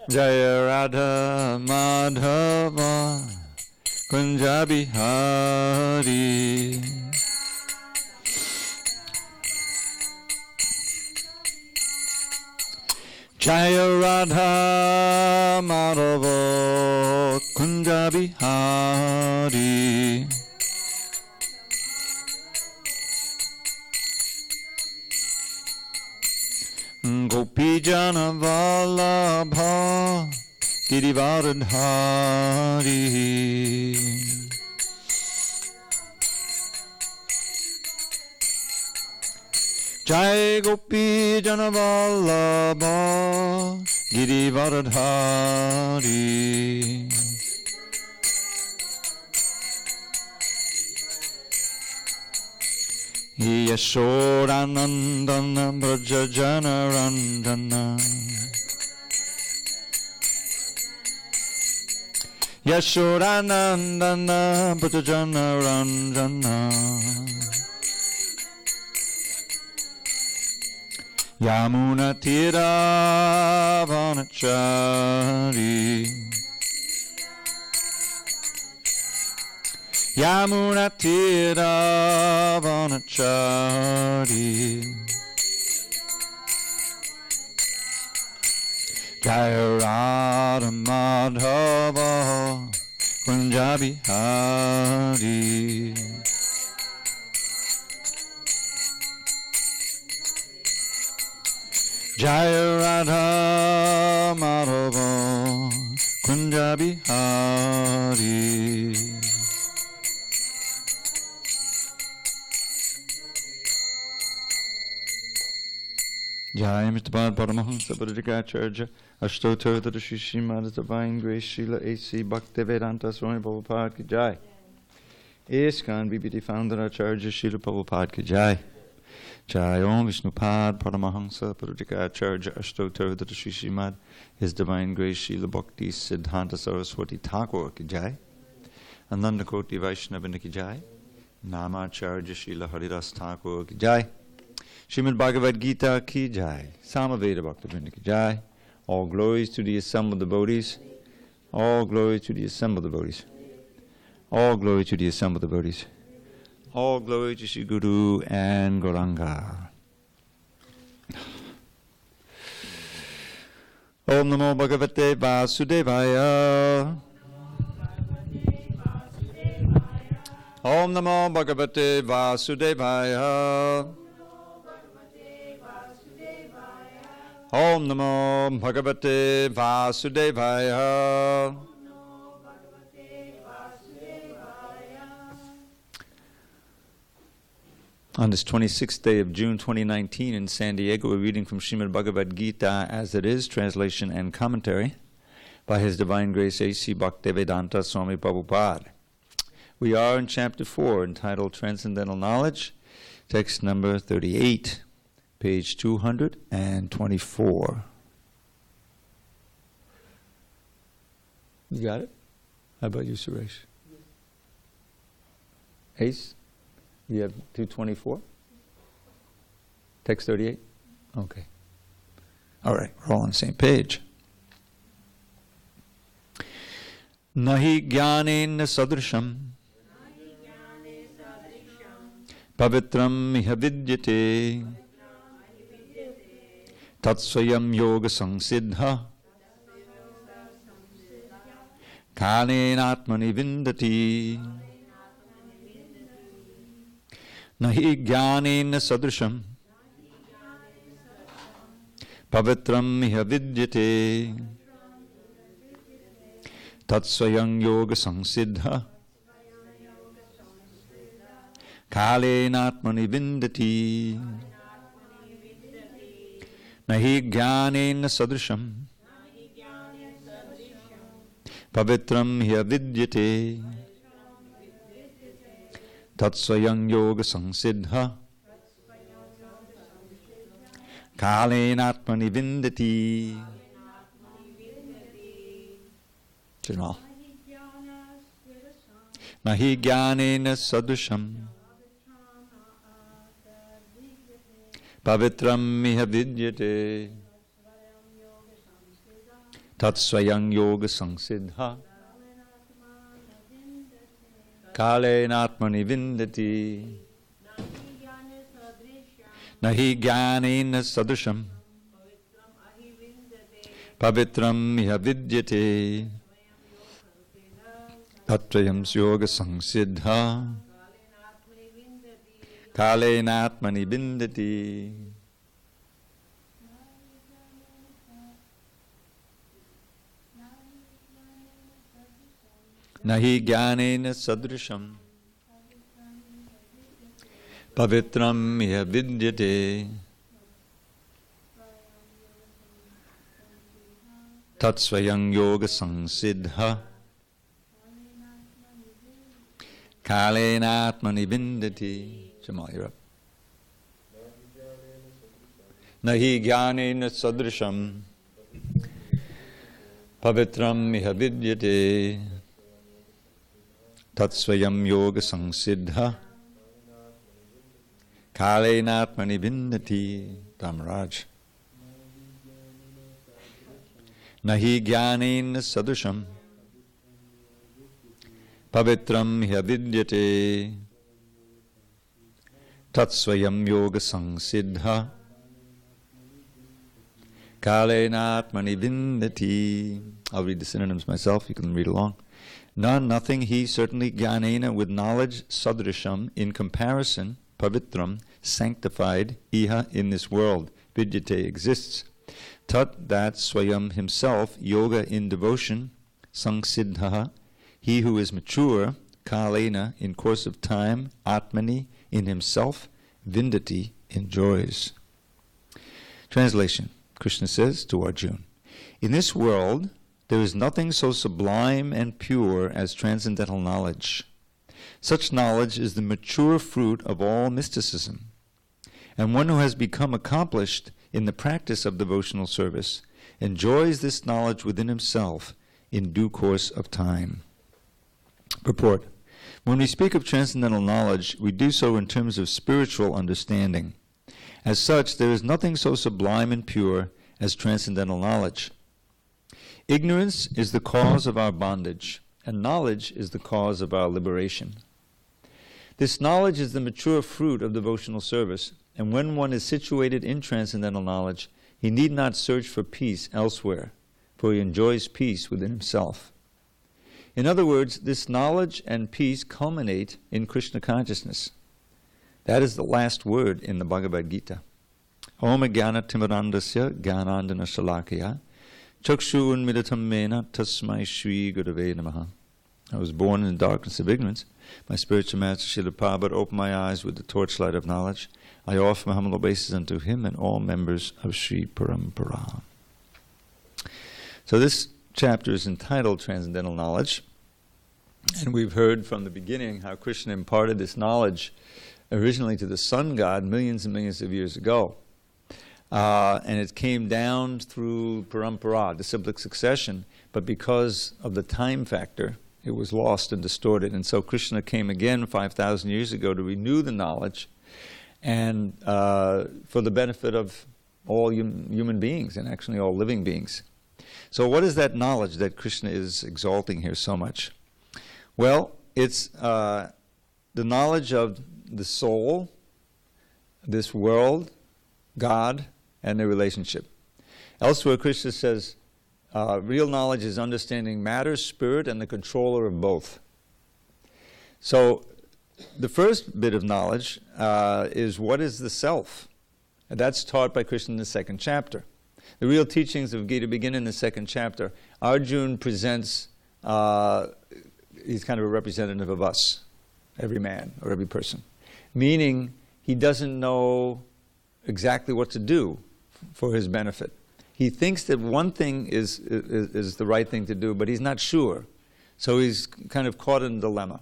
Jaya Radha Madhava Kunja Bihari. Jaya Radha Madhava Kunja Bihari. Gopi Jana Vallabha Girivardhari. Jai Gopi Jana Vallabha Girivardhari. Yashodanandana Brajajana Randana. Yashodanandana Brajajana Randana. Yamuna Tira Vanachari. Yamuna Tira Vanachari. Jaya Radha Madhava Kunja Bihari. Jaya Radha Madhava Kunja Bihari. Jai Mr. Bhagavad Paramahamsa Bhagavadgitacharya Ashtottara Srimad Divine Grace Srila A.C. Bhaktivedanta Swami Prabhupada Ki Jai. ISKCON BBD Founder Acharya Srila Prabhupada Ki Jai. Jai Om Vishnupad Paramahamsa Bhagavadgitacharya Ashtottara Srimad His Divine Grace Srila Bhakti Siddhanta Saraswati Thakur Ki Jai. Ananda Koti Vaishnavanda Ki Jai. Namacharya Srila Haridas Thakur Ki Jai. Srimad Bhagavad Gita Ki Jai. Samaveda Bhaktivinoda Ki Jai. All glories to the assembled devotees. All glory to the assembled devotees. All glory to the assembled devotees. All glory to Sri Guru and Gauranga. Om Namo Bhagavate Vasudevaya. Om Namo Bhagavate Vasudevaya. Om Namo Bhagavate Vasudevaya. On this 26th day of June 2019 in SanDiego, we're reading from Srimad Bhagavad Gita as it is, translation and commentary by His Divine Grace A.C. Bhaktivedanta Swami Prabhupada. We are in chapter 4 entitled Transcendental Knowledge, text number 38. Page 224. You got it? How about you, Suresh? Ace? You have 224? Text 38? Okay. All right, we're all on the same page. Nahi jnanena sadrisham pavitram iha vidyate Tatsvayam yoga samsiddha kanenatmani vindati nahi jnanena sadrisham pavitram iha vidyate tatsvayam yoga samsiddha kanenatmani vindati Nahi jnanena sadrisham pavitram hiya vidyate tatsvayam yoga samsiddha kalenatmani vindati. Jamal. Nahi jnanena sadrisham pavitram miha vidyate tat swayam yoga samsiddha kalenatmani vindati nahi jnanena sadrisham pavitram iha vidyate tatvayam yoga samsiddha kalenatmani vindati. Nahi jnanena sadrisham pavitram iha vidyate tat swayam yoga samsiddha kalenatmani vindati. Jamal, you're up. Nahi jnanena sadrisham pavitram iha vidyate tat swayam yoga samsiddha kalenatmani vindati. Dhammaraj. Nahi jnanena sadrisham pavitram iha vidyate tat swayam yoga samsiddha kalenatmani vindati. I'll read the synonyms myself, you can read along. None, nothing, he, certainly, jnanena, with knowledge, sadrisham, in comparison, pavitram, sanctified, iha, in this world, vidyate, exists. Tat, that, swayam, himself, yoga, in devotion, samsiddha, he who is mature, kalena, in course of time, atmani, in himself, vindati, enjoys. Translation. Krishna says to Arjuna, in this world, there is nothing so sublime and pure as transcendental knowledge. Such knowledge is the mature fruit of all mysticism. And one who has become accomplished in the practice of devotional service enjoys this knowledge within himself in due course of time. Purport. When we speak of transcendental knowledge, we do so in terms of spiritual understanding. As such, there is nothing so sublime and pure as transcendental knowledge. Ignorance is the cause of our bondage, and knowledge is the cause of our liberation. This knowledge is the mature fruit of devotional service, and when one is situated in transcendental knowledge, he need not search for peace elsewhere, for he enjoys peace within himself. In other words, this knowledge and peace culminate in Krishna consciousness. That is the last word in the Bhagavad Gita. Om jnana timirandasya jnanandana shalakaya chakshu unmidatam mena tasmai shri gurave namaha. I was born in the darkness of ignorance. My spiritual master Srila Prabhupada opened my eyes with the torchlight of knowledge. I offer my humble obeisance unto him and all members of Sri Parampara. So this chapter is entitled Transcendental Knowledge. And we've heard from the beginning how Krishna imparted this knowledge originally to the sun god millions and millions of years ago. And it came down through parampara, disciplic succession, but because of the time factor, it was lost and distorted. And so Krishna came again 5,000 years ago to renew the knowledge and for the benefit of all human beings and actually all living beings. So what is that knowledge that Krishna is exalting here so much? Well, it's the knowledge of the soul, this world, God, and their relationship. Elsewhere, Krishna says, real knowledge is understanding matter, spirit, and the controller of both. So, the first bit of knowledge is what is the self? And that's taught by Krishna in the second chapter. The real teachings of Gita begin in the second chapter. Arjuna presents, he's kind of a representative of us, every man or every person. Meaning, he doesn't know exactly what to do for his benefit. He thinks that one thing is the right thing to do, but he's not sure. So he's kind of caught in a dilemma.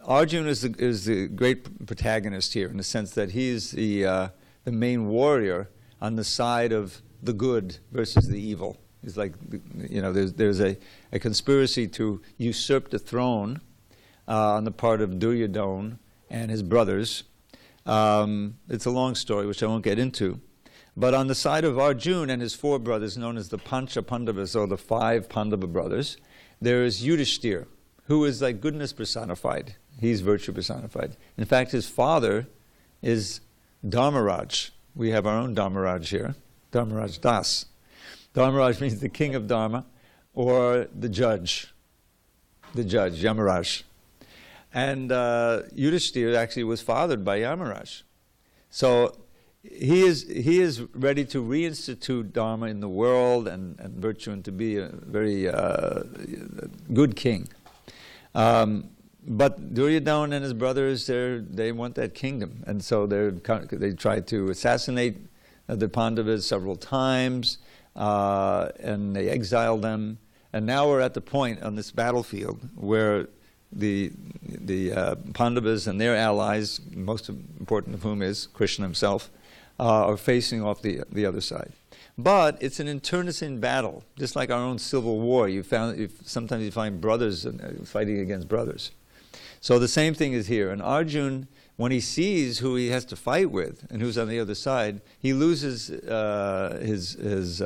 Arjuna is the great protagonist here in the sense that he's the main warrior on the side of the good versus the evil. It's like, there's a conspiracy to usurp the throne on the part of Duryodhana and his brothers. It's a long story, which I won't get into. But on the side of Arjuna and his 4 brothers, known as the Pancha Pandavas, or the 5 Pandava brothers, there is Yudhishthira, who is like goodness personified. He's virtue personified. In fact, his father is Dharmaraj. We have our own Dharmaraj here, Dharmaraj Das. Dharmaraj means the king of Dharma, or the judge, Yamaraj. And Yudhishthira actually was fathered by Yamaraj. So he is ready to reinstitute Dharma in the world and virtue, and to be a very good king. But Duryodhana and his brothers, they want that kingdom, and so they try to assassinate the Pandavas several times, and they exile them. And now we're at the point on this battlefield where the Pandavas and their allies, most important of whom is Krishna himself, are facing off the other side. But it's an internecine battle, just like our own civil war. Sometimes you find brothers fighting against brothers. So the same thing is here. And Arjuna, when he sees who he has to fight with and who's on the other side, he loses his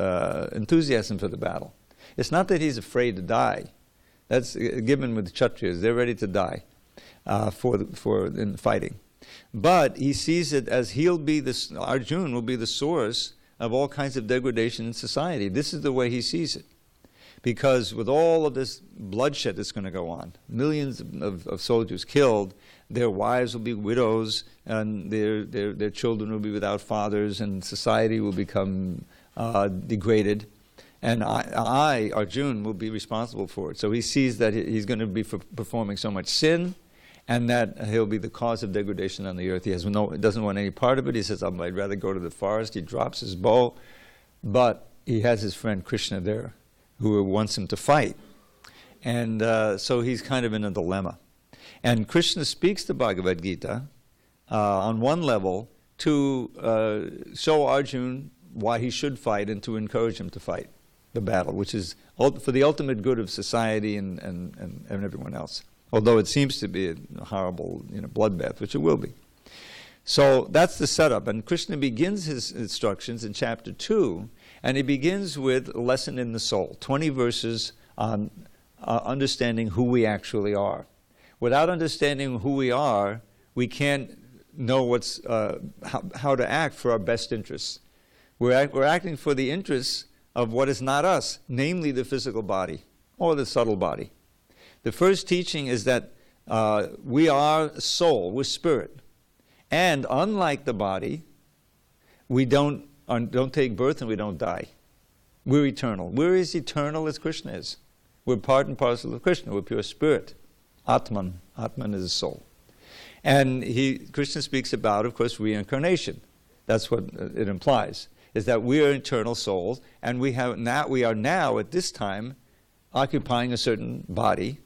enthusiasm for the battle. It's not that he's afraid to die. That's given with the Kshatriyas. They're ready to die in fighting. But he sees it as Arjuna will be the source of all kinds of degradation in society. This is the way he sees it. Because with all of this bloodshed that's going to go on, millions of soldiers killed, their wives will be widows, and their children will be without fathers, and society will become degraded. And Arjuna, will be responsible for it. So he sees that he's going to be performing so much sin, and that he'll be the cause of degradation on the earth. He doesn't want any part of it. He says, I'd rather go to the forest. He drops his bow. But he has his friend Krishna there, who wants him to fight. And so he's kind of in a dilemma. And Krishna speaks the Bhagavad Gita on one level to show Arjuna why he should fight and to encourage him to fight the battle, which is for the ultimate good of society and everyone else. Although it seems to be a horrible bloodbath, which it will be. So that's the setup. And Krishna begins his instructions in chapter 2, and he begins with a lesson in the soul, 20 verses on understanding who we actually are. Without understanding who we are, we can't know how to act for our best interests. We're acting for the interests of what is not us, namely the physical body or the subtle body. The first teaching is that we are soul, we're spirit. And unlike the body, we don't take birth and we don't die. We're eternal. We're as eternal as Krishna is. We're part and parcel of Krishna. We're pure spirit. Atman. Atman is a soul. And Krishna speaks about, of course, reincarnation. That's what it implies, is that we are eternal souls, and we are now, at this time, occupying a certain body,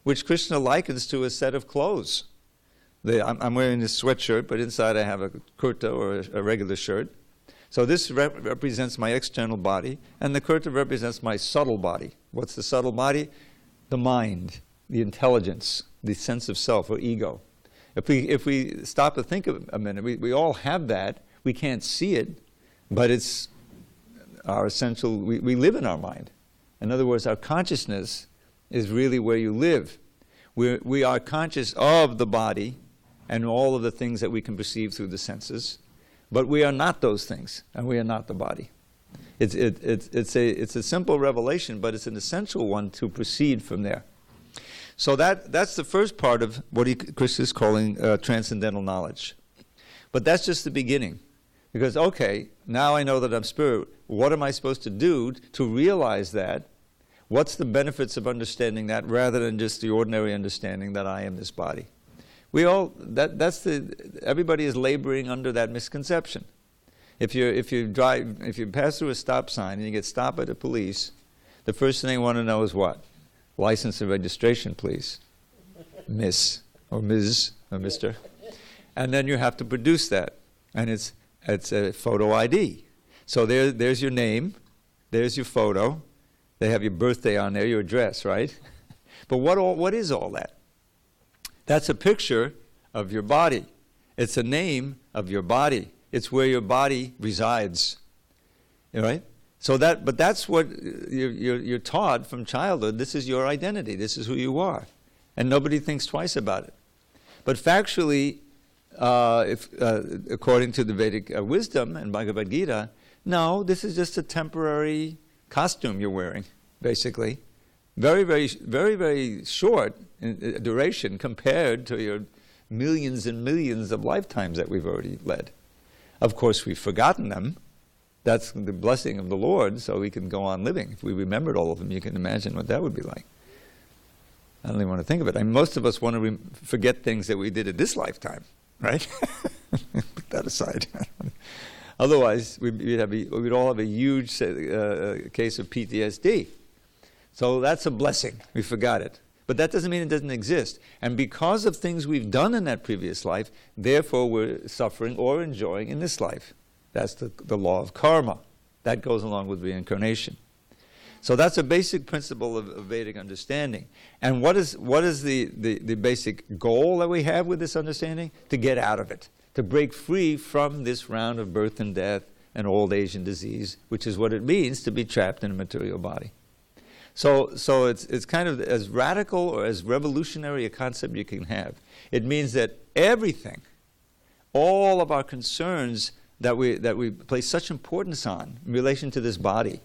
which Krishna likens to a set of clothes. I'm wearing this sweatshirt, but inside I have a kurta, or a regular shirt. So this represents my external body, and the kurta represents my subtle body. What's the subtle body? The mind, the intelligence, the sense of self, or ego. If we stop to think of a minute, we all have that. We can't see it, but it's our essential. We live in our mind. In other words, our consciousness is really where you live. We are conscious of the body and all of the things that we can perceive through the senses, but we are not those things, and we are not the body. It's a simple revelation, but it's an essential one to proceed from there. So that's the first part of what Krishna is calling transcendental knowledge. But that's just the beginning. Because, okay, now I know that I'm spirit. What am I supposed to do to realize that? What's the benefits of understanding that, rather than just the ordinary understanding that I am this body? Everybody is laboring under that misconception. If you pass through a stop sign and you get stopped by the police, the first thing they want to know is what? License and registration, please. Miss, or Ms., or Mr. And then you have to produce that. And it's a photo ID. So there's your name, there's your photo, they have your birthday on there, your address, right? But what is all that? That's a picture of your body. It's a name of your body. It's where your body resides. right? So but that's what you're taught from childhood. This is your identity. This is who you are. And nobody thinks twice about it. But factually, according to the Vedic wisdom and Bhagavad Gita, no, this is just a temporary costume you're wearing, basically. Very, very, very, very short in duration compared to your millions and millions of lifetimes that we've already led. Of course, we've forgotten them. That's the blessing of the Lord, so we can go on living. If we remembered all of them, you can imagine what that would be like. I don't even want to think of it. I mean, most of us want to forget things that we did in this lifetime, right? Put that aside. Otherwise, we'd all have a huge case of PTSD. So that's a blessing. We forgot it. But that doesn't mean it doesn't exist. And because of things we've done in that previous life, therefore we're suffering or enjoying in this life. That's the law of karma. That goes along with reincarnation. So that's a basic principle of Vedic understanding. And what is the basic goal that we have with this understanding? To get out of it. To break free from this round of birth and death and old age and disease, which is what it means to be trapped in a material body. So it's kind of as radical or as revolutionary a concept you can have. It means that everything, all of our concerns that we place such importance on in relation to this body,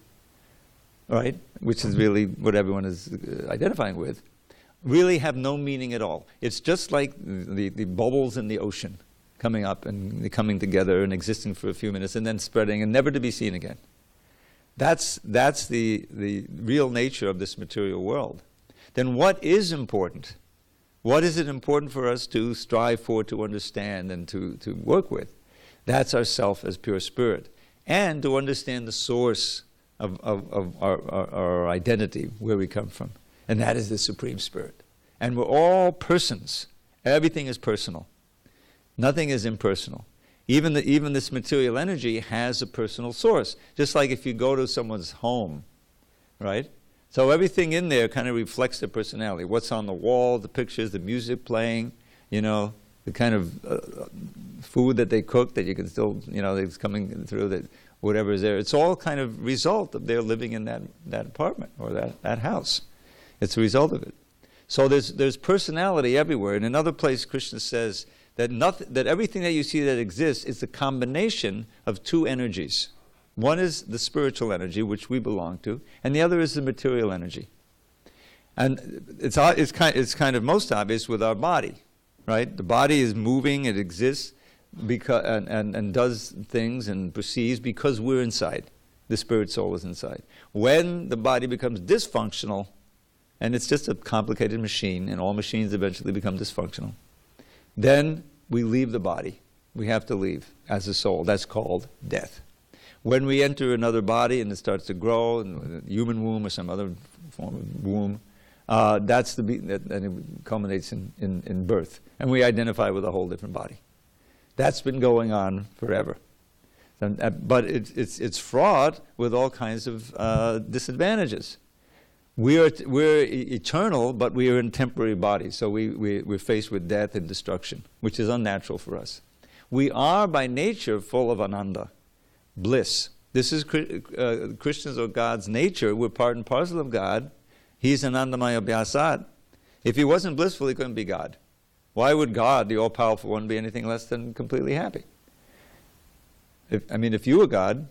right, which is really what everyone is identifying with, really have no meaning at all. It's just like the bubbles in the ocean coming up and coming together and existing for a few minutes and then spreading and never to be seen again. That's the real nature of this material world. Then what is important? What is it important for us to strive for, to understand, and to work with? That's ourself as pure spirit. And to understand the source of our identity, where we come from. And that is the Supreme Spirit. And we're all persons. Everything is personal. Nothing is impersonal. Even this material energy has a personal source. Just like if you go to someone's home, right? So everything in there kind of reflects their personality. What's on the wall, the pictures, the music playing, the kind of food that they cook that you can still, that's coming through, that whatever is there. It's all kind of result of their living in that apartment or that house. It's a result of it. So there's personality everywhere. In another place, Krishna says that everything that you see that exists is a combination of two energies. One is the spiritual energy, which we belong to, and the other is the material energy. And it's kind of most obvious with our body, right? The body is moving, it exists, and does things and perceives because we're inside. The spirit soul is inside. When the body becomes dysfunctional, and it's just a complicated machine, and all machines eventually become dysfunctional, then we leave the body. We have to leave as a soul. That's called death. When we enter another body and it starts to grow, in a human womb or some other form of womb, and it culminates in birth. And we identify with a whole different body. That's been going on forever. But it's fraught with all kinds of disadvantages. We're eternal, but we are in temporary bodies, so we're faced with death and destruction, which is unnatural for us. We are by nature full of ananda, bliss. This is Krishna's or God's nature. We're part and parcel of God. He's anandamaya vyasat. If he wasn't blissful, he couldn't be God. Why would God, the all-powerful one, be anything less than completely happy? If you were God,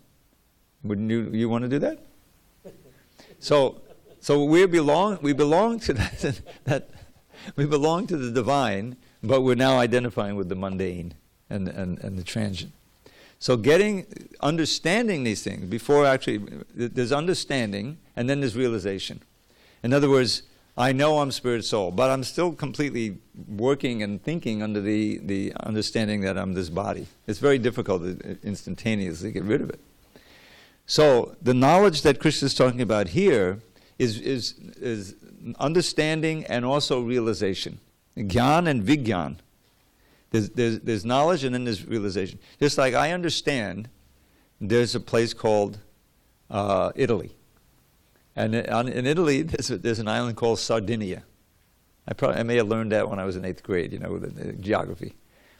wouldn't you want to do that? So we belong to that we belong to the divine, but we're now identifying with the mundane and the transient. So understanding these things before there's understanding and then there's realization. In other words, I know I'm spirit soul, but I'm still completely working and thinking under the understanding that I'm this body. It's very difficult to instantaneously get rid of it. So the knowledge that Krishna is talking about here is understanding and also realization. Gyan and Vigyan. There's knowledge and then there's realization. Just like I understand there's a place called Italy. And in Italy, there's an island called Sardinia. I may have learned that when I was in 8th grade, with the geography.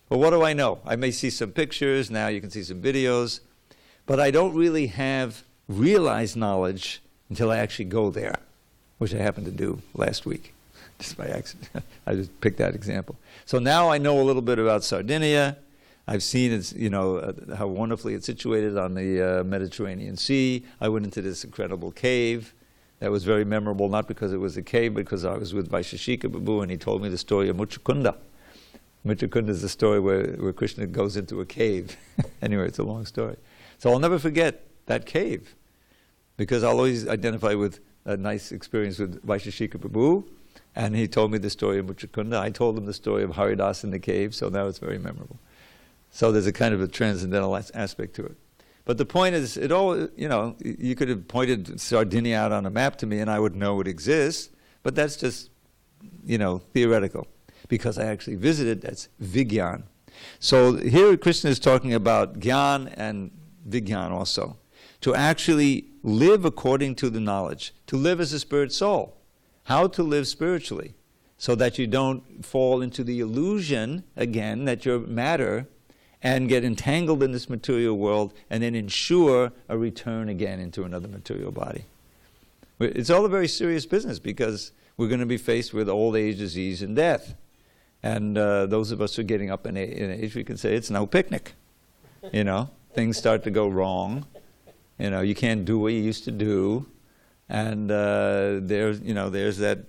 But what do I know? I may see some pictures, now you can see some videos. but I don't really have realized knowledge until I actually go there, which I happened to do last week, just by accident. I just picked that example. So now I know a little bit about Sardinia. I've seen it's, how wonderfully it's situated on the Mediterranean Sea. I went into this incredible cave. That was very memorable, not because it was a cave, but because I was with Vaisheshika Prabhu, and he told me the story of Muchakunda. Muchakunda is the story where Krishna goes into a cave. Anyway, it's a long story. So I'll never forget that cave, because I'll always identify with a nice experience with Vaisheshika Prabhu, and he told me the story of Muchakunda. I told him the story of Haridas in the cave, so now it's very memorable. So there's a kind of a transcendental aspect to it. But the point is, it all, you could have pointed Sardinia out on a map to me and I would know it exists, but that's just, theoretical. Because I actually visited, that's Vigyan. So here Krishna is talking about Gyan and Vigyan also. To actually live according to the knowledge, to live as a spirit soul. How to live spiritually, so that you don't fall into the illusion, again, that you're matter, and get entangled in this material world, and then ensure a return again into another material body. It's all a very serious business, because we're going to be faced with old age, disease, and death. And those of us who are getting up in age, we can say it's no picnic. Things start to go wrong. You can't do what you used to do. And there's that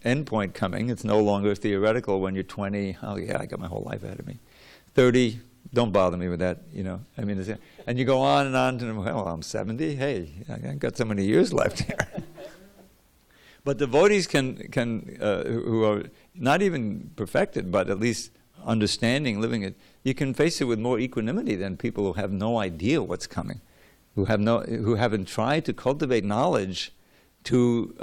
end point coming. It's no longer theoretical when you're 20. Oh yeah, I got my whole life ahead of me. 30, don't bother me with that, and you go on and on to, well, I'm 70, hey, I got so many years left here. But devotees can who are not even perfected, but at least understanding, living it, you can face it with more equanimity than people who have no idea what's coming, who haven't tried to cultivate knowledge to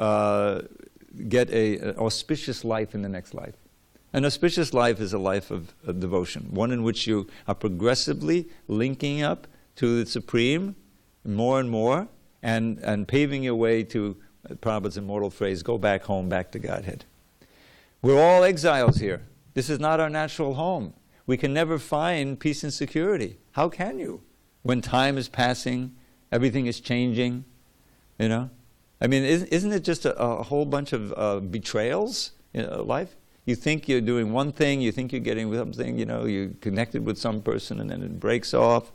get an auspicious life in the next life. An auspicious life is a life of devotion, one in which you are progressively linking up to the Supreme more and more, and paving your way to Prabhupada's immortal phrase, go back home, back to Godhead. We're all exiles here. This is not our natural home. We can never find peace and security. How can you? When time is passing, everything is changing, I mean, isn't it just a whole bunch of betrayals in life? You think you're doing one thing, you think you're getting something, you're connected with some person, and then it breaks off,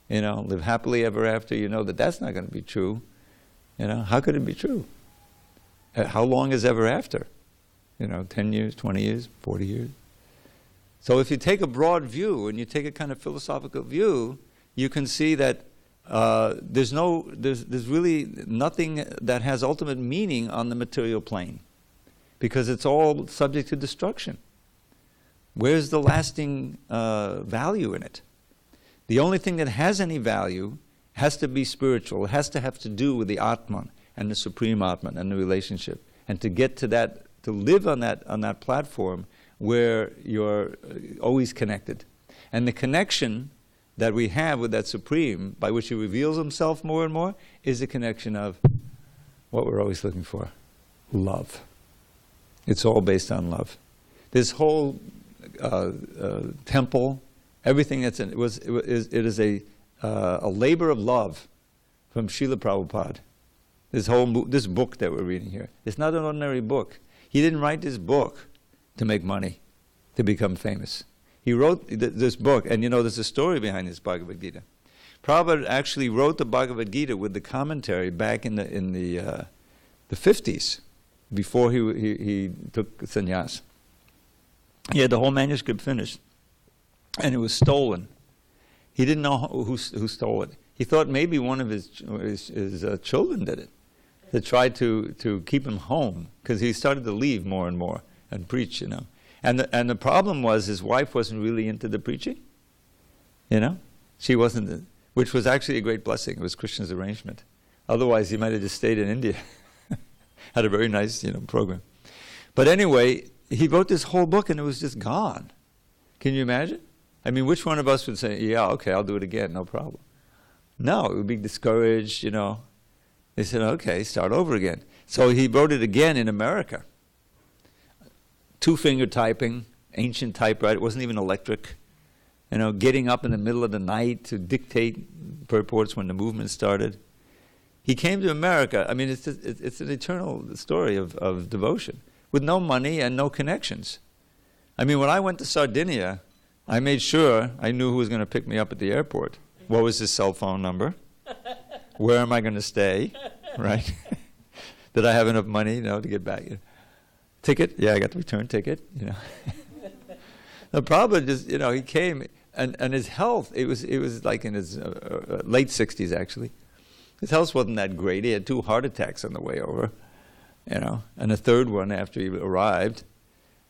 live happily ever after, that that's not going to be true. How could it be true? How long is ever after? 10 years, 20 years, 40 years? So if you take a broad view and you take a kind of philosophical view, you can see that there's really nothing that has ultimate meaning on the material plane, because it's all subject to destruction. Where's the lasting value in it? The only thing that has any value has to be spiritual. It has to have to do with the Atman and the Supreme Atman and the relationship. And to get to that, to live on that platform where you're always connected. And the connection that we have with that Supreme, by which He reveals Himself more and more, is the connection of what we're always looking for, love. It's all based on love. This whole temple, everything that's in it is a labor of love from Srila Prabhupada. This book that we're reading here, it's not an ordinary book. He didn't write this book to make money, to become famous. He wrote this book, and there's a story behind this Bhagavad Gita. Prabhupada actually wrote the Bhagavad Gita with the commentary back in the 50s, before he took sannyas. He had the whole manuscript finished, and it was stolen. He didn't know who stole it. He thought maybe one of his children did it, to try to keep him home, because he started to leave more and more and preach, And the problem was his wife wasn't really into the preaching, She wasn't, which was actually a great blessing. It was Krishna's arrangement. Otherwise, he might have just stayed in India. Had a very nice, program. But anyway, he wrote this whole book and it was just gone. Can you imagine? I mean, which one of us would say, yeah, okay, I'll do it again, no problem. No, it would be discouraged, They said, okay, start over again. So he wrote it again in America. 2-finger typing, ancient typewriter. It wasn't even electric. getting up in the middle of the night to dictate purports when the movement started. He came to America. I mean, it's an eternal story of devotion, with no money and no connections. I mean, when I went to Sardinia, I made sure I knew who was going to pick me up at the airport. What was his cell phone number? Where am I going to stay? Right? Did I have enough money, to get back? Ticket? Yeah, I got the return ticket. The problem is, he came, and his health. It was like in his late 60s actually. His health wasn't that great. He had 2 heart attacks on the way over, and a third one after he arrived.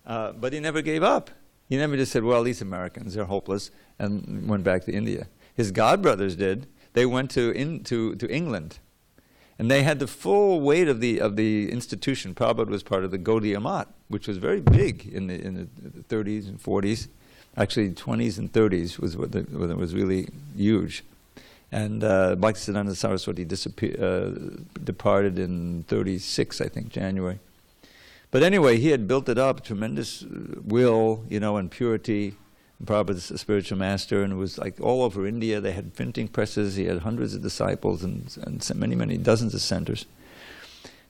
But he never gave up. He never just said, well, these Americans, they're hopeless, and went back to India. His godbrothers did. They went to England, and they had the full weight of the institution. Prabhupada was part of the Gaudiya Math, which was very big in the 30s and 40s. Actually, 20s and 30s was when it was really huge. And Bhaktisiddhanta Saraswati departed in 36, I think, January. But anyway, he had built it up, tremendous will, and purity. Prabhupada's a spiritual master, and it was like all over India. They had printing presses. He had hundreds of disciples and many, many dozens of centers.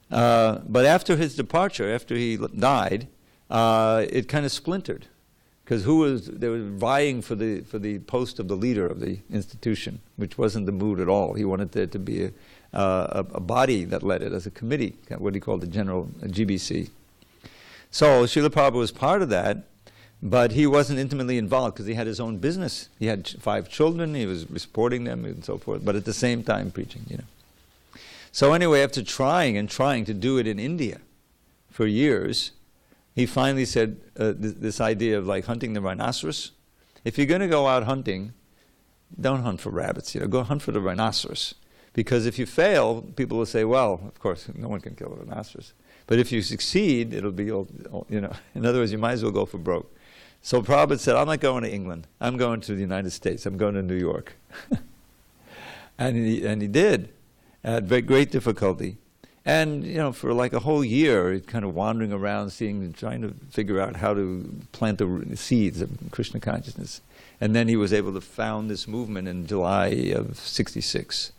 But after his departure, after he died, it kind of splintered, because they were vying for the post of the leader of the institution, which wasn't the mood at all. He wanted there to be a body that led it as a committee, what he called the general GBC. So Srila Prabhupada was part of that, but he wasn't intimately involved because he had his own business. He had 5 children. He was supporting them and so forth, but at the same time preaching. So anyway, after trying to do it in India for years, he finally said this idea of like hunting the rhinoceros. If you're going to go out hunting, don't hunt for rabbits. Go hunt for the rhinoceros, because if you fail, people will say, well, of course, no one can kill a rhinoceros. But if you succeed, it'll be all. In other words, you might as well go for broke. So Prabhupada said, I'm not going to England. I'm going to the United States. I'm going to New York. and he did, at great difficulty. And, for like a whole year, kind of wandering around, trying to figure out how to plant the seeds of Krishna consciousness. And then he was able to found this movement in July of 66.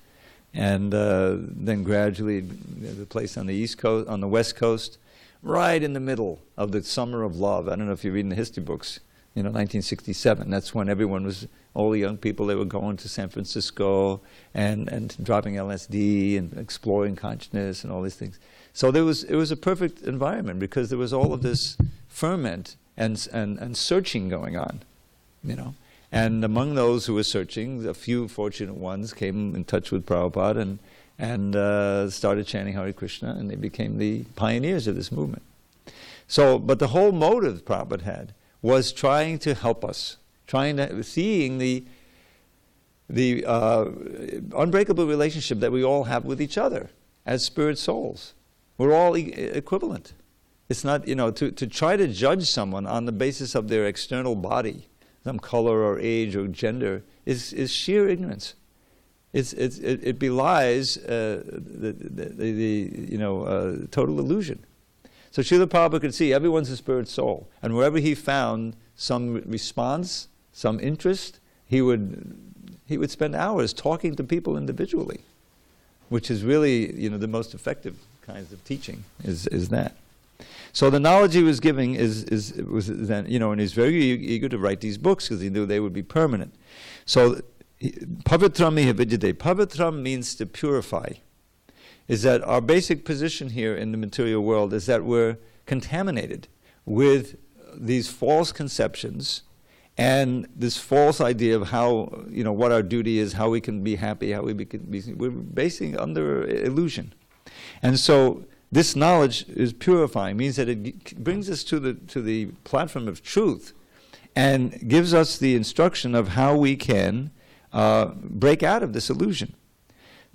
And then gradually, the place on the East Coast, on the West Coast, right in the middle of the summer of love. I don't know if you're reading the history books. 1967. That's when everyone was, all the young people, they were going to San Francisco and dropping LSD and exploring consciousness and all these things. So it was a perfect environment, because there was all of this ferment and searching going on, And among those who were searching, a few fortunate ones came in touch with Prabhupada and started chanting Hare Krishna, and they became the pioneers of this movement. So, but the whole motive Prabhupada had was trying to help us, seeing the unbreakable relationship that we all have with each other as spirit souls. We're all equivalent. It's not, to try to judge someone on the basis of their external body, some color or age or gender, is sheer ignorance. It belies the total illusion. So Srila Prabhupada could see everyone's a spirit soul, and wherever he found some response, some interest, he would spend hours talking to people individually, which is really the most effective kinds of teaching is that. So the knowledge he was giving was then, and he's very eager to write these books because he knew they would be permanent. So pavitram iha vidyate. Pavitram means to purify. Is that our basic position here in the material world is that we're contaminated with these false conceptions and this false idea of how, what our duty is, how we can be happy, how we're basing under illusion. And so this knowledge is purifying, means that it brings us to the platform of truth and gives us the instruction of how we can break out of this illusion.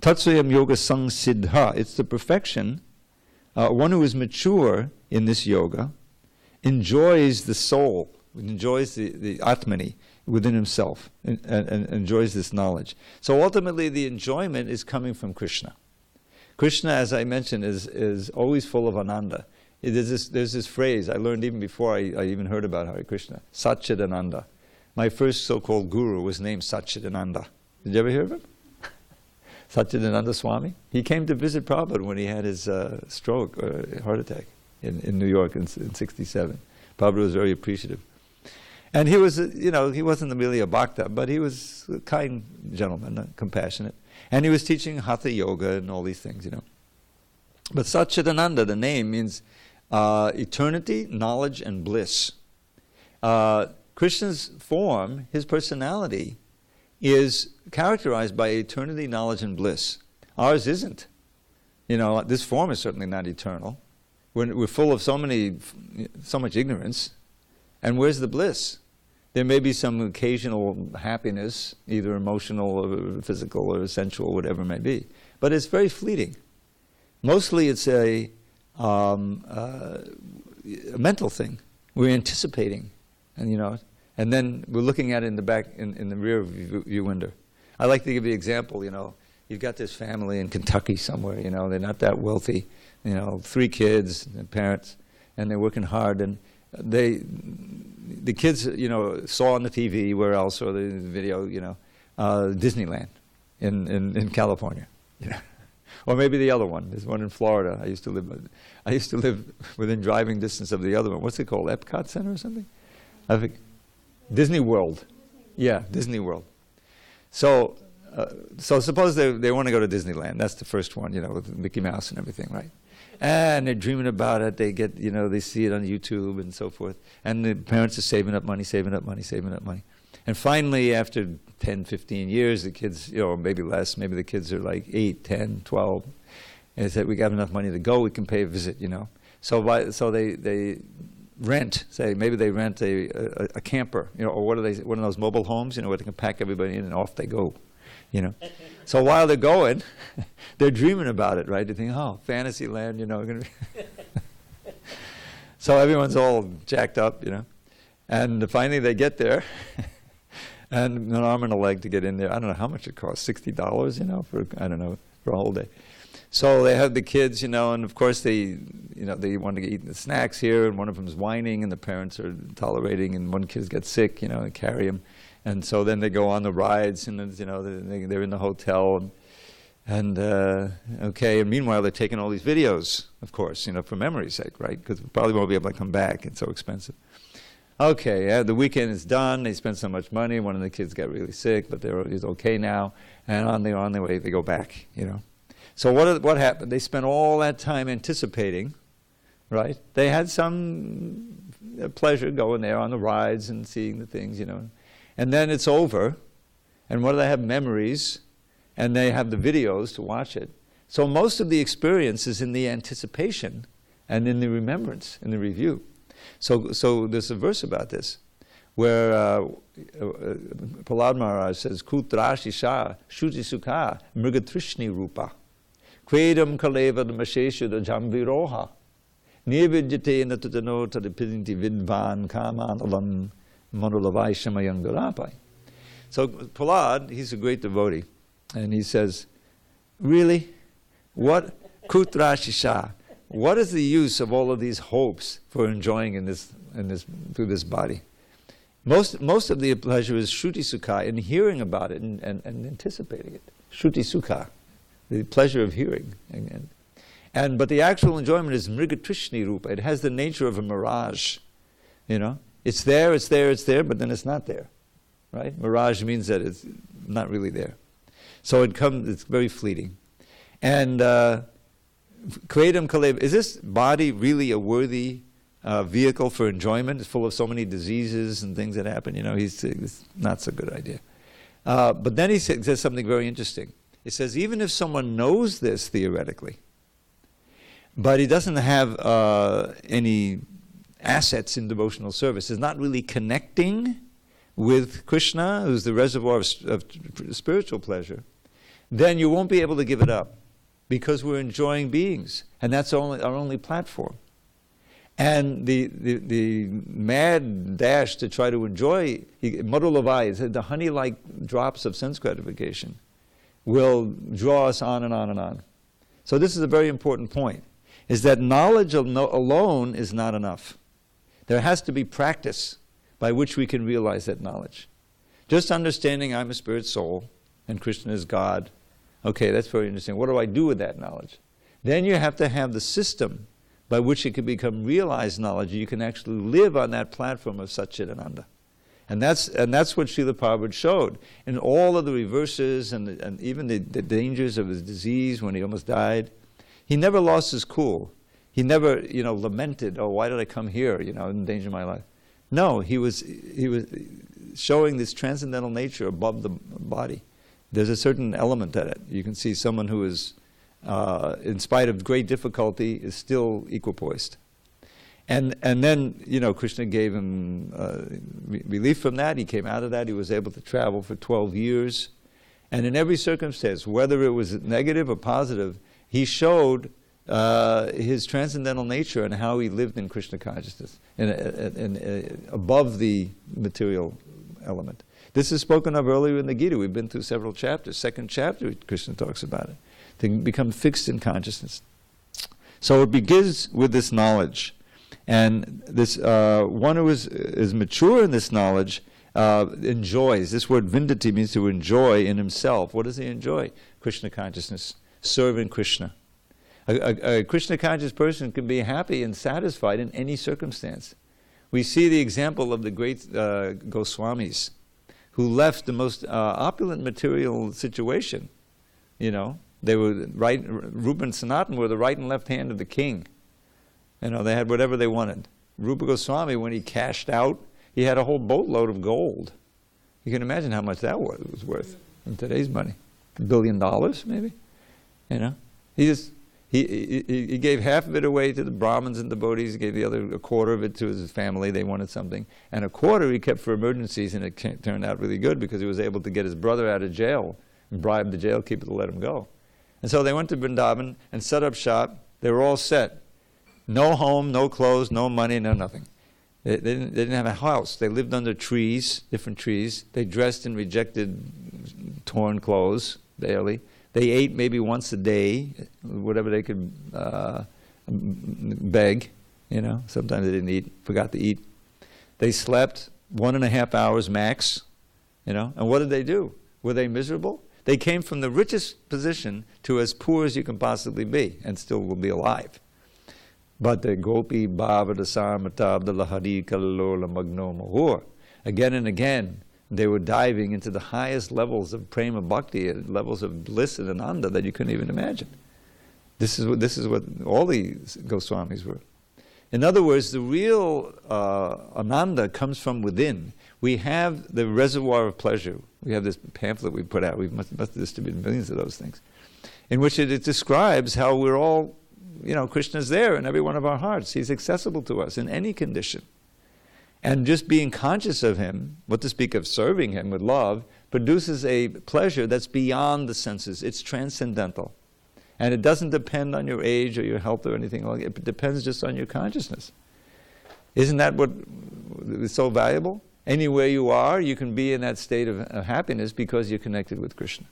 Tatsuyam yoga samsiddha. It's the perfection. One who is mature in this yoga enjoys the soul, enjoys the Atmani within himself, and enjoys this knowledge. So ultimately the enjoyment is coming from Krishna. Krishna, as I mentioned, is always full of ananda. There's this phrase I learned even before I even heard about Hare Krishna, Satchidananda. my first so-called guru was named Satchidananda. Did you ever hear of him? Satchidananda Swami. He came to visit Prabhupada when he had his stroke or heart attack in New York in 67. Prabhupada was very appreciative. And he was, he wasn't really a bhakta, but he was a kind gentleman, compassionate. And he was teaching Hatha Yoga and all these things, But Satchidananda, the name, means eternity, knowledge, and bliss. Krishna's form, his personality, is characterized by eternity, knowledge, and bliss. Ours isn't. This form is certainly not eternal. We're full of so much ignorance. And where's the bliss? There may be some occasional happiness, either emotional or physical or sensual, whatever it may be. But it's very fleeting. Mostly it's a mental thing. We're anticipating, and then we're looking at it in the back, in the rear view window. I like to give you an example, You've got this family in Kentucky somewhere, they're not that wealthy, 3 kids, and parents, and they're working hard, and the kids, saw on the TV, where else, or the video, Disneyland in California, Or maybe the other one. There's one in Florida. I used to live within driving distance of the other one. What's it called? Epcot Center or something? I think Disney World. Yeah, Disney World. So suppose they want to go to Disneyland. That's the first one, with Mickey Mouse and everything, right? And they're dreaming about it. They get, they see it on YouTube and so forth. And the parents are saving up money. And finally, after 10, 15 years, the kids, maybe less, maybe the kids are like 8, 10, 12. And they said, we got enough money to go, we can pay a visit, So they rent, maybe they rent a camper, or one of those mobile homes, where they can pack everybody in and off they go, So while they're going, they're dreaming about it, right? They think, oh, fantasy land, we're going to be. So everyone's all jacked up, And finally they get there. And an arm and a leg to get in there. I don't know how much it costs, $60, for a whole day. So they have the kids, and of course they want to eat the snacks here, and one of them's whining, and the parents are tolerating, and one kid gets sick, and carry him. And so then they go on the rides, and they're in the hotel, and meanwhile they're taking all these videos, of course, for memory's sake, right? Because we probably won't be able to come back. It's so expensive. Okay, the weekend is done. They spent so much money. One of the kids got really sick, but he's okay now. And on their way, they go back, So what happened? They spent all that time anticipating, right? They had some pleasure going there on the rides and seeing the things, And then it's over. And what do they have? Memories. And they have the videos to watch it. So most of the experience is in the anticipation and in the remembrance, in the review. So there's a verse about this, where Prahlad Maharaj says, Kutrashisha Shuti Sukha Mrigatrishni Rupa Kvedam Kaleva Masheshuda Jambiroha Nividyate Natutano Tadipinti Vidvan Kamanalam Manulavai Shamayangarapai. So Prahlad, he's a great devotee, and he says, really? What? Kutrashisha. What is the use of all of these hopes for enjoying in this through this body? Most of the pleasure is Shruti Sukha, in hearing about it and anticipating it. Shruti Sukha, the pleasure of hearing. But the actual enjoyment is Mrigatrishni Rupa. It has the nature of a mirage. It's there, but then it's not there. Right? Mirage means that it's not really there. So it's very fleeting. And Kvedam Kaleva, is this body really a worthy vehicle for enjoyment? It's full of so many diseases and things that happen. It's not so good idea. But then he says something very interesting. It says, even if someone knows this theoretically, but he doesn't have any assets in devotional service, is not really connecting with Krishna, who's the reservoir of spiritual pleasure, then you won't be able to give it up. Because we're enjoying beings, and that's our only platform. And the mad dash to try to enjoy Madhulavai, the honey-like drops of sense gratification, will draw us on and on and on. So this is a very important point, is that knowledge alone is not enough. There has to be practice. by which we can realize that knowledge. Just understanding I'm a spirit soul and Krishna is God, okay, that's very interesting. What do I do with that knowledge? Then you have to have the system by which it can become realized knowledge. You can actually live on that platform of Satchidananda. And that's what Srila Prabhupada showed. In all of the reverses and even the dangers of his disease when he almost died, he never lost his cool. He never, lamented, oh, why did I come here, endanger my life. No, he was showing this transcendental nature above the body. There's a certain element to it. You can see someone who is, in spite of great difficulty, is still equipoised. And then, Krishna gave him relief from that. He came out of that. He was able to travel for 12 years. And in every circumstance, whether it was negative or positive, he showed his transcendental nature and how he lived in Krishna consciousness, above the material element. This is spoken of earlier in the Gita. We've been through several chapters. Second chapter, Krishna talks about it. To become fixed in consciousness. So it begins with this knowledge. And this one who is mature in this knowledge enjoys. This word vindati means to enjoy in himself. What does he enjoy? Krishna consciousness, serving Krishna. A Krishna conscious person can be happy and satisfied in any circumstance. We see the example of the great Goswamis who left the most opulent material situation. They were Rupa and Sanatan were the right and left hand of the king. They had whatever they wanted. Rupa Goswami, when he cashed out, he had a whole boatload of gold. You can imagine how much that was worth in today's money. $1 billion, maybe. He gave half of it away to the Brahmins and devotees. He gave a quarter of it to his family. They wanted something. And a quarter he kept for emergencies, and it turned out really good because he was able to get his brother out of jail and bribe the jailkeeper to let him go. And so they went to Vrindavan and set up shop. They were all set. No home, no clothes, no money, no nothing. They didn't have a house. They lived under trees, different trees. They dressed in rejected, torn clothes daily. They ate maybe once a day, whatever they could beg. Sometimes they didn't eat, forgot to eat. They slept 1.5 hours max. And what did they do? Were they miserable? They came from the richest position to as poor as you can possibly be, and still will be alive. But the gopi bhava sarmatabda lahari kalalola magno mahur. Again and again, they were diving into the highest levels of prema bhakti, levels of bliss and ananda that you couldn't even imagine. This is what all these Goswamis were. In other words, the real ananda comes from within. We have the reservoir of pleasure. We have this pamphlet we put out. We must distribute millions of those things, in which it describes how we're all, Krishna's there in every one of our hearts. He's accessible to us in any condition. And just being conscious of him, what to speak of serving him with love, produces a pleasure that's beyond the senses. It's transcendental. And it doesn't depend on your age or your health or anything like it. It depends just on your consciousness. Isn't that what is so valuable? Anywhere you are, you can be in that state of happiness because you're connected with Krishna.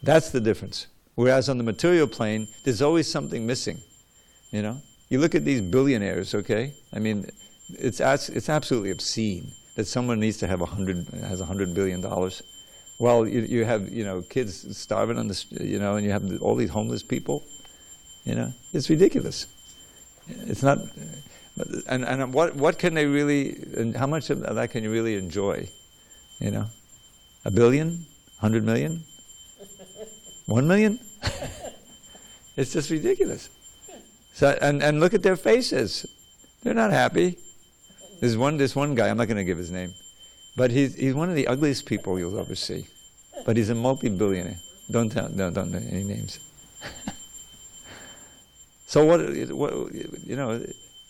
That's the difference. Whereas on the material plane, there's always something missing. You look at these billionaires, okay? I mean, it's absolutely obscene that someone needs to have $100 billion. Well, you have kids starving on the and you have all these homeless people. It's ridiculous. It's not. And what can they really? And how much of that can you really enjoy? $1 billion, 100 million, 1 million. It's just ridiculous. So and look at their faces. They're not happy. There's one guy, I'm not going to give his name, but he's one of the ugliest people you'll ever see. But he's a multi-billionaire. Don't know any names. So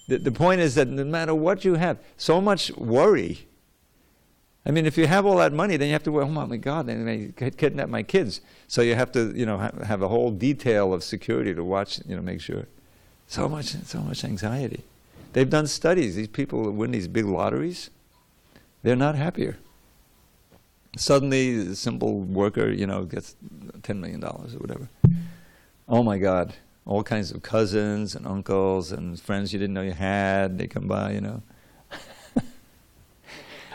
the point is that no matter what you have, so much worry. I mean, if you have all that money, then you have to worry, oh my God, they may kidnap my kids. So you have to, have a whole detail of security to watch, make sure. So much anxiety. They've done studies. These people who win these big lotteries, they're not happier. Suddenly, the simple worker, gets $10 million or whatever. Oh my God. All kinds of cousins and uncles and friends you didn't know you had, they come by,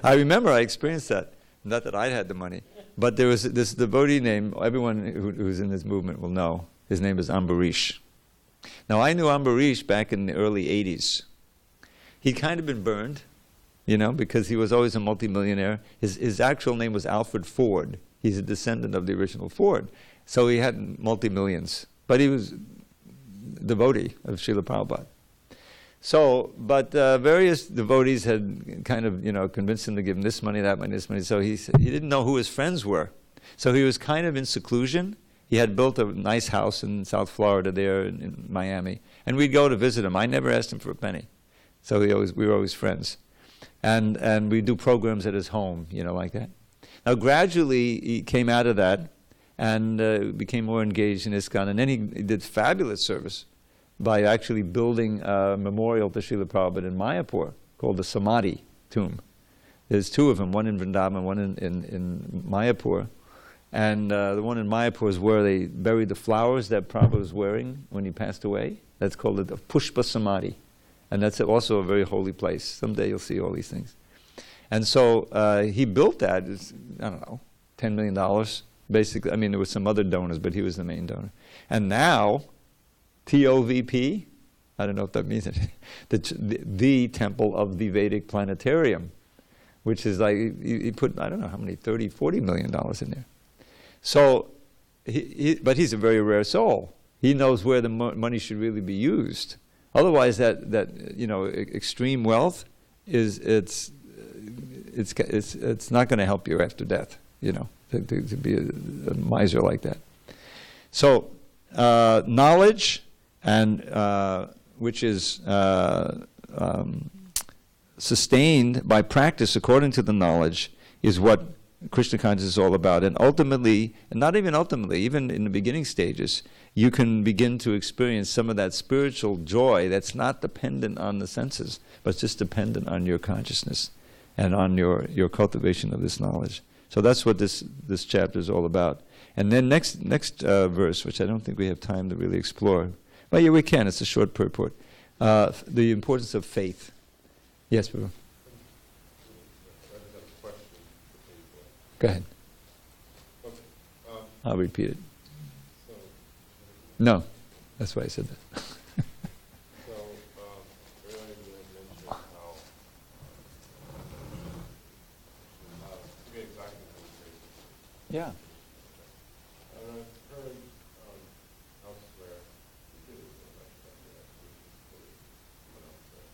I remember I experienced that. Not that I had the money, but there was this devotee named, everyone who's in this movement will know, his name is Ambarish. Now I knew Ambarish back in the early 80s. He'd kind of been burned, you know, because he was always a multimillionaire. His actual name was Alfred Ford. He's a descendant of the original Ford. So he had multi-millions. But he was a devotee of Srila Prabhupada. So, but various devotees had kind of, you know, convinced him to give him this money, that money, this money. So he didn't know who his friends were. So he was kind of in seclusion. He had built a nice house in South Florida there in Miami. And we'd go to visit him. I never asked him for a penny. So we were always friends. And we'd do programs at his home, you know, like that. Now gradually he came out of that and became more engaged in ISKCON. And then he did fabulous service by actually building a memorial to Srila Prabhupada in Mayapur called the Samadhi tomb. There's two of them, one in Vrindavan, one in Mayapur. And the one in Mayapur is where they buried the flowers that Prabhupada was wearing when he passed away. That's called the Pushpa Samadhi. And that's also a very holy place. Someday you'll see all these things. And so he built that, I don't know, $10 million. Basically, I mean, there were some other donors, but he was the main donor. And now, TOVP, I don't know if that means it, the Temple of the Vedic Planetarium, which is like, he put, I don't know how many, $30, $40 million in there. So, but he's a very rare soul. He knows where the money should really be used. Otherwise, that you know, extreme wealth it's not going to help you after death. You know, to be a miser like that. So, knowledge and which is sustained by practice according to the knowledge is what Krishna consciousness is all about. And ultimately, and not even ultimately, even in the beginning stages, you can begin to experience some of that spiritual joy that's not dependent on the senses, but just dependent on your consciousness and on your cultivation of this knowledge. So that's what this chapter is all about. And then next verse, which I don't think we have time to really explore. Well, yeah, we can. It's a short purport. The importance of faith. Yes, Prabhu. Go ahead. I'll repeat it. No, that's why I said that. Earlier you had mentioned how, to get exactly what you say. Yeah. And I've heard elsewhere, you did it in the lecture, someone else said,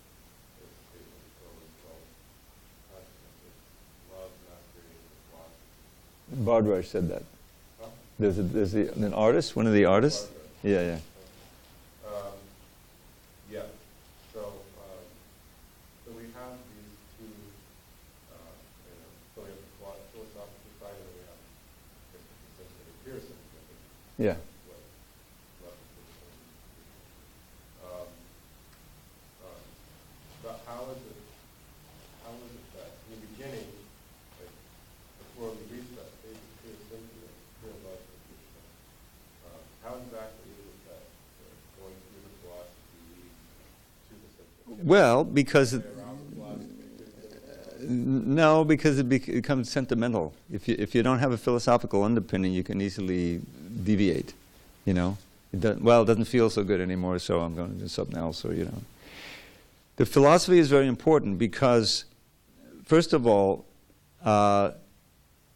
there's a statement called love, mastery, and philosophy. Bhagavad said that. Huh? There's an artist, one of the artists. Yeah, yeah. Yeah. So we have these two, so we have the philosophical side and we have essentially the pure scientific. Yeah. What love is. But how is it that in the beginning, like, before we reach that stage of pure sentiment, pure love for Krishna, how exactly is it that going through the philosophy leads to the sentiment? Well, because Around the philosophy, no, because it becomes sentimental. If you don't have a philosophical underpinning, you can easily deviate. You know, it doesn't feel so good anymore, so I'm going to do something else, or you know. The philosophy is very important because, first of all,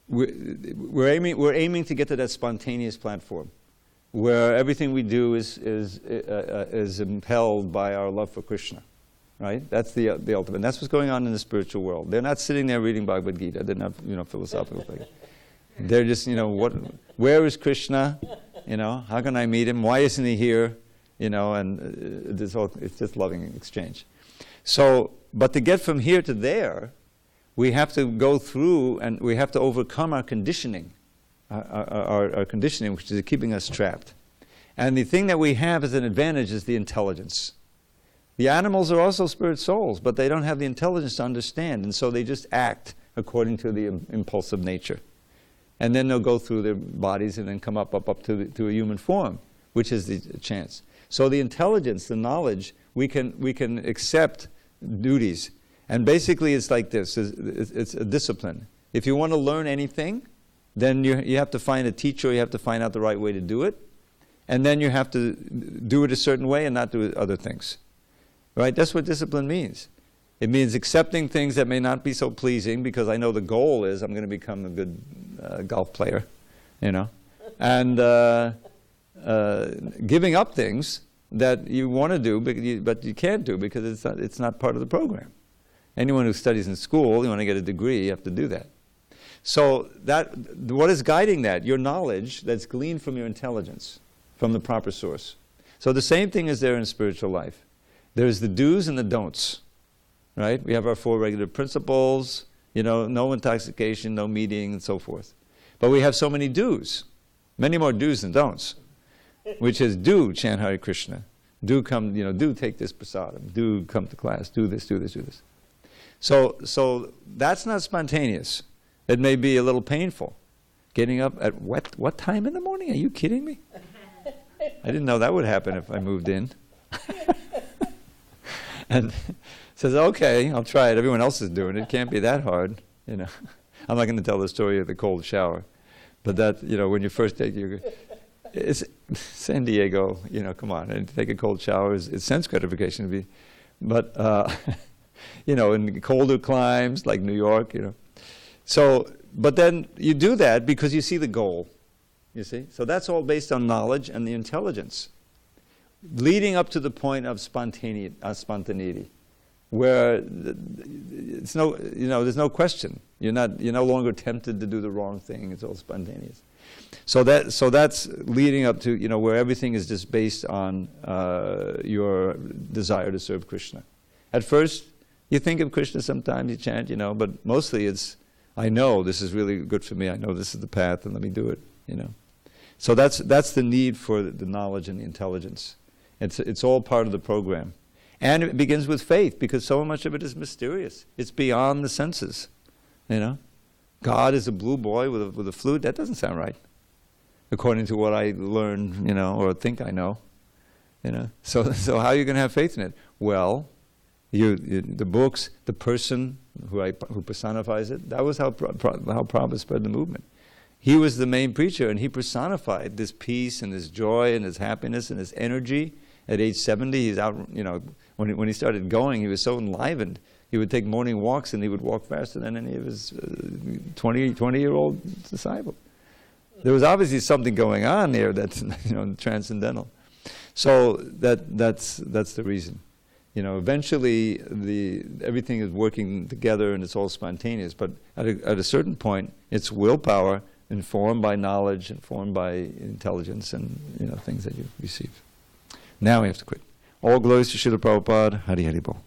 we're aiming to get to that spontaneous platform, where everything we do is impelled by our love for Krishna, right? That's the ultimate. And that's what's going on in the spiritual world. They're not sitting there reading Bhagavad Gita. They're not, you know, philosophical. They're just, you know, where is Krishna? You know, how can I meet him? Why isn't he here? You know, and it's just loving exchange. So, but to get from here to there, we have to go through and we have to overcome our conditioning. Our conditioning, which is keeping us trapped. And the thing that we have as an advantage is the intelligence. The animals are also spirit souls, but they don't have the intelligence to understand, and so they just act according to the impulsive nature. And then they'll go through their bodies and then come up to a human form, which is the chance. So the intelligence, the knowledge, we can accept duties. And basically it's like this, it's a discipline. If you want to learn anything, then you have to find a teacher, you have to find out the right way to do it, and then you have to do it a certain way and not do other things. Right? That's what discipline means. It means accepting things that may not be so pleasing, because I know the goal is I'm going to become a good golf player, you know, and giving up things that you want to do, but you can't do because it's not part of the program. Anyone who studies in school, you want to get a degree, you have to do that. So what is guiding that? Your knowledge that's gleaned from your intelligence, from the proper source. So the same thing is there in spiritual life. There's the do's and the don'ts, right? We have our 4 regular principles, you know, no intoxication, no meeting, and so forth. But we have so many do's, many more do's than don'ts, which is do chant Hare Krishna, do come, you know, do take this prasadam, do come to class, do this, do this, do this. So that's not spontaneous. It may be a little painful. Getting up at what time in the morning? Are you kidding me? I didn't know that would happen if I moved in. And says, okay, I'll try it. Everyone else is doing it. It can't be that hard, you know. I'm not going to tell the story of the cold shower, but that, you know, when you first take it's SanDiego, you know, come on, and take a cold shower it's sense gratification, but you know, in colder climes like New York, you know. So, but then you do that because you see the goal, you see. So that's all based on knowledge and the intelligence, leading up to the point of spontaneity, where it's no, you know, there's no question. You're no longer tempted to do the wrong thing. It's all spontaneous. So that's leading up to, you know, where everything is just based on your desire to serve Krishna. At first, you think of Krishna sometimes, you chant, you know, but mostly it's, I know this is really good for me. I know this is the path, and let me do it, you know. So that's the need for the knowledge and the intelligence. It's all part of the program. And it begins with faith, because so much of it is mysterious. It's beyond the senses, you know. God is a blue boy with a flute. That doesn't sound right, according to what I learned, you know, or think I know, you know. So how are you going to have faith in it? Well, the books, the person who personifies it. That was how Prabhupada spread the movement. He was the main preacher, and he personified this peace and this joy and this happiness and this energy. At age 70, he's out, you know, when he started going, he was so enlivened. He would take morning walks, and he would walk faster than any of his 20-year-old disciples. There was obviously something going on there that's, you know, transcendental. So that's the reason. You know, eventually everything is working together and it's all spontaneous. But at a certain point, it's willpower informed by knowledge, informed by intelligence, and, you know, things that you receive. Now we have to quit. All glories to Srila Prabhupada. Hari Hari Bol.